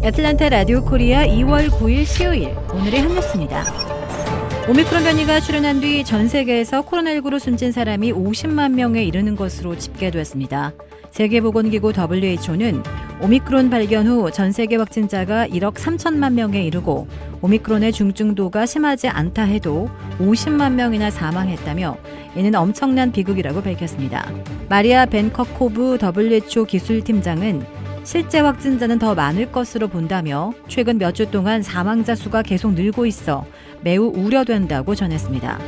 애틀랜타 라디오 코리아 2월 9일 수요일 오늘의 한뉴스입니다. 오미크론 변이가 출현한 뒤 전 세계에서 코로나19로 숨진 사람이 50만 명에 이르는 것으로 집계됐습니다. 세계보건기구 WHO는 오미크론 발견 후 전 세계 확진자가 1억 3천만 명에 이르고 오미크론의 중증도가 심하지 않다 해도 50만 명이나 사망했다며 이는 엄청난 비극이라고 밝혔습니다. 마리아 벤커코브 WHO 기술팀장은 실제 확진자는 더 많을 것으로 본다며 최근 몇 주 동안 사망자 수가 계속 늘고 있어 매우 우려된다고 전했습니다.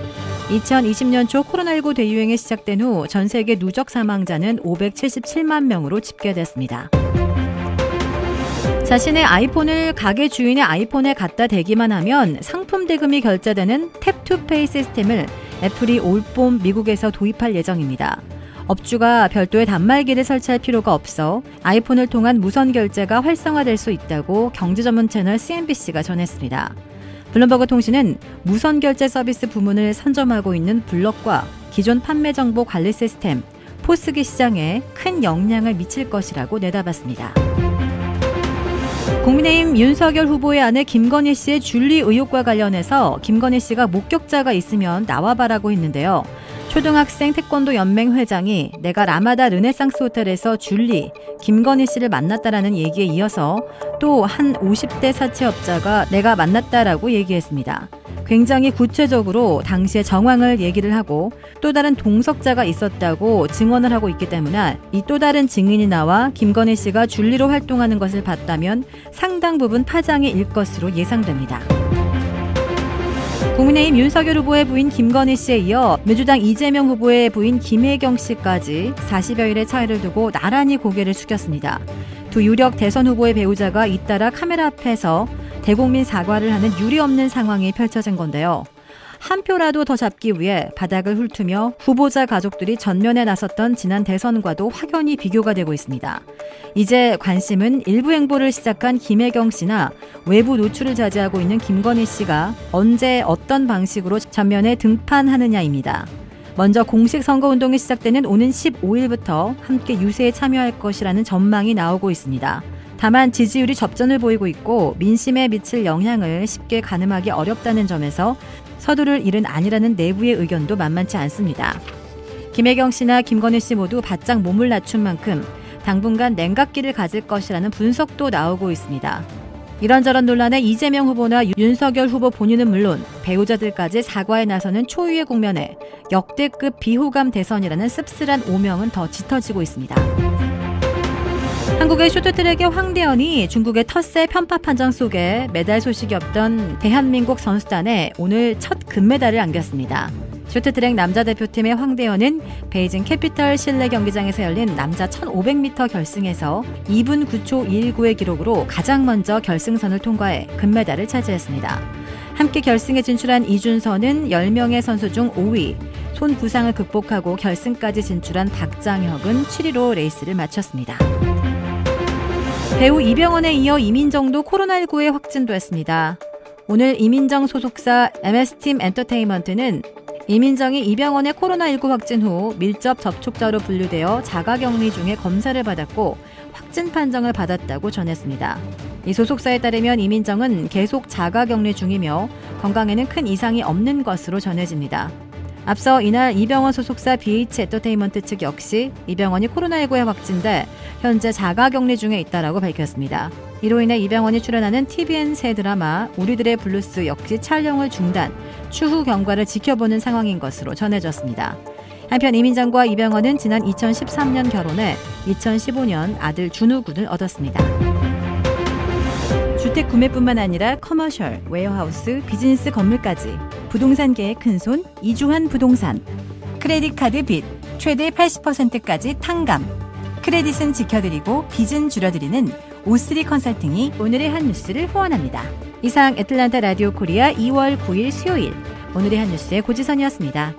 2020년 초 코로나19 대유행이 시작된 후 전 세계 누적 사망자는 577만 명으로 집계됐습니다. 자신의 아이폰을 가게 주인의 아이폰에 갖다 대기만 하면 상품 대금이 결제되는 탭투페이 시스템을 애플이 올봄 미국에서 도입할 예정입니다. 업주가 별도의 단말기를 설치할 필요가 없어 아이폰을 통한 무선 결제가 활성화될 수 있다고 경제 전문 채널 CNBC가 전했습니다. 블룸버그 통신은 무선 결제 서비스 부문을 선점하고 있는 블럭과 기존 판매 정보 관리 시스템, 포스기 시장에 큰 영향을 미칠 것이라고 내다봤습니다. 국민의힘 윤석열 후보의 아내 김건희 씨의 줄리 의혹과 관련해서 김건희 씨가 목격자가 있으면 나와봐라고 했는데요. 초등학생 태권도 연맹 회장이 내가 라마다 르네상스 호텔에서 줄리, 김건희 씨를 만났다라는 얘기에 이어서 또 한 50대 사채업자가 내가 만났다라고 얘기했습니다. 굉장히 구체적으로 당시의 정황을 얘기를 하고 또 다른 동석자가 있었다고 증언을 하고 있기 때문에 이 또 다른 증인이 나와 김건희 씨가 줄리로 활동하는 것을 봤다면 상당 부분 파장이 일 것으로 예상됩니다. 국민의힘 윤석열 후보의 부인 김건희 씨에 이어 민주당 이재명 후보의 부인 김혜경 씨까지 40여일의 차이를 두고 나란히 고개를 숙였습니다. 두 유력 대선 후보의 배우자가 잇따라 카메라 앞에서 대국민 사과를 하는 유례없는 상황이 펼쳐진 건데요. 한 표라도 더 잡기 위해 바닥을 훑으며 후보자 가족들이 전면에 나섰던 지난 대선과도 확연히 비교가 되고 있습니다. 이제 관심은 일부 행보를 시작한 김혜경 씨나 외부 노출을 자제하고 있는 김건희 씨가 언제 어떤 방식으로 전면에 등판하느냐입니다. 먼저 공식 선거운동이 시작되는 오는 15일부터 함께 유세에 참여할 것이라는 전망이 나오고 있습니다. 다만 지지율이 접전을 보이고 있고 민심에 미칠 영향을 쉽게 가늠하기 어렵다는 점에서 서두를 일은 아니라는 내부의 의견도 만만치 않습니다. 김혜경 씨나 김건희 씨 모두 바짝 몸을 낮춘 만큼 당분간 냉각기를 가질 것이라는 분석도 나오고 있습니다. 이런저런 논란에 이재명 후보나 윤석열 후보 본인은 물론 배우자들까지 사과에 나서는 초유의 국면에 역대급 비호감 대선이라는 씁쓸한 오명은 더 짙어지고 있습니다. 한국의 쇼트트랙의 황대현이 중국의 텃세 편파 판정 속에 메달 소식이 없던 대한민국 선수단에 오늘 첫 금메달을 안겼습니다. 쇼트트랙 남자 대표팀의 황대현은 베이징 캐피털 실내 경기장에서 열린 남자 1500m 결승에서 2분 9초 219의 기록으로 가장 먼저 결승선을 통과해 금메달을 차지했습니다. 함께 결승에 진출한 이준서는 10명의 선수 중 5위, 손 부상을 극복하고 결승까지 진출한 박장혁은 7위로 레이스를 마쳤습니다. 배우 이병헌에 이어 이민정도 코로나19에 확진됐습니다. 오늘 이민정 소속사 MS팀 엔터테인먼트는 이민정이 이병헌의 코로나19 확진 후 밀접 접촉자로 분류되어 자가격리 중에 검사를 받았고 확진 판정을 받았다고 전했습니다. 이 소속사에 따르면 이민정은 계속 자가격리 중이며 건강에는 큰 이상이 없는 것으로 전해집니다. 앞서 이날 이병헌 소속사 BH 엔터테인먼트 측 역시 이병헌이 코로나19에 확진돼 현재 자가격리 중에 있다라고 밝혔습니다. 이로 인해 이병헌이 출연하는 TVN 새 드라마 우리들의 블루스 역시 촬영을 중단, 추후 경과를 지켜보는 상황인 것으로 전해졌습니다. 한편 이민정과 이병헌은 지난 2013년 결혼해 2015년 아들 준우 군을 얻었습니다. 주택 구매뿐만 아니라 커머셜, 웨어하우스, 비즈니스 건물까지 부동산계의 큰손 이주환 부동산. 크레딧 카드 빚 최대 80%까지 탕감. 크레딧은 지켜드리고 빚은 줄여드리는 O3 컨설팅이 오늘의 한 뉴스를 후원합니다. 이상 애틀랜타 라디오 코리아 2월 9일 수요일 오늘의 한 뉴스의 고지선이었습니다.